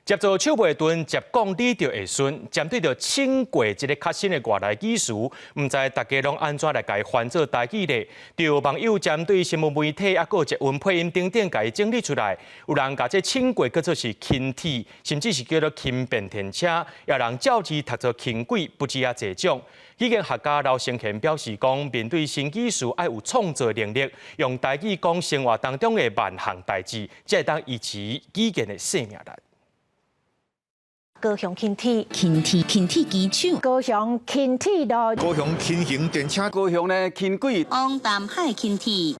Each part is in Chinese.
接着手背盾接讲理就会顺，针对着请过一个较新的外来技术，唔知大家拢安怎来甲伊翻做台语咧？就网友针对新闻媒体啊，个一文配音等等，甲伊整理出来，有人甲这请过叫做是轻体，甚至是叫做轻变电车，也有人照字读作轻轨，不止啊这种。语言学家刘成贤表示讲，面对新技术，要有创造能力，用台语讲生活当中的万项代志，才会当维持语言的生命力。高雄轻体机场，高雄轻体路，高雄轻型电车，高雄呢轻轨，往淡海轻体。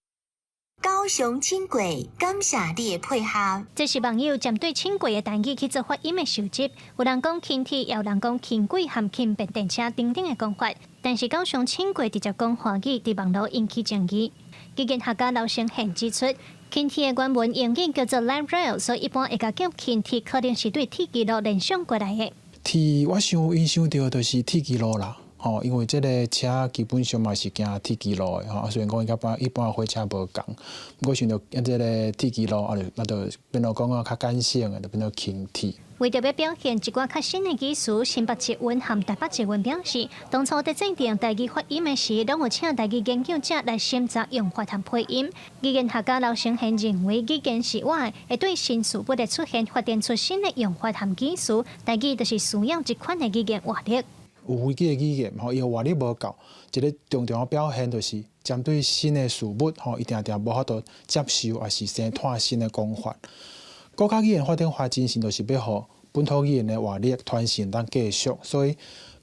高雄轻轨，感谢你的配合。这是网友针对轻轨的单语去做发音的收集，有人讲轻体，也有人讲轻轨和轻便电车等等的讲法。但是高雄轻轨直接讲华语，在网络引起争议。语言学家刘成贤指出，轻体的原文英语叫做 light rail， 所以一般会甲叫轻体，可能是对铁轨路联想过来的。铁，我印象到就是铁轨路啦。因为这个车基本上嘛是行铁轨路的，虽然讲一般火车无共，不过想到这个铁轨路，那就变到讲较简性的，就变到轻铁。为着要表现一寡较新的技术，新北捷运和台北捷运表示，当初在制定台语发音的时，拢有请台语研究者来审查用法和配音。语言学家刘成贤认为，语言是活的，会对新事物的出现发展出新的用法和技术。台语就是需要一款的语言活力。有几个语言，伊活力无够，一个重要表现就是针对新的事物，一定无法度接受，也是生产新的讲法。国家语言发展发展性，就是要互本土语言的活力传承当继续，所以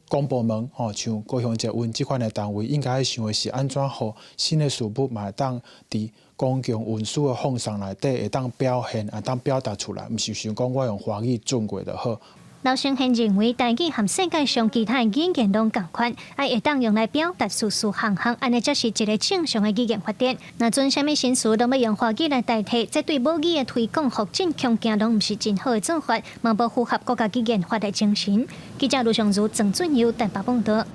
公部门像高雄捷运这款的单位，应该想的是安怎互新的事物嘛当伫公共运输的方向内底会当表现，会当表达出来，毋是想讲我用华语转过就好。刘成贤认为，台语和世界上其他语言拢同款，会当用来表达事事行行，安尼才是一个正常的语言发展。若阵什么新词都要用华语来代替，这对母语的推广、发展、强行拢毋是真好的做法，嘛无符合国家语言法的精神。记者卢尚如、郑俊佑台北报道。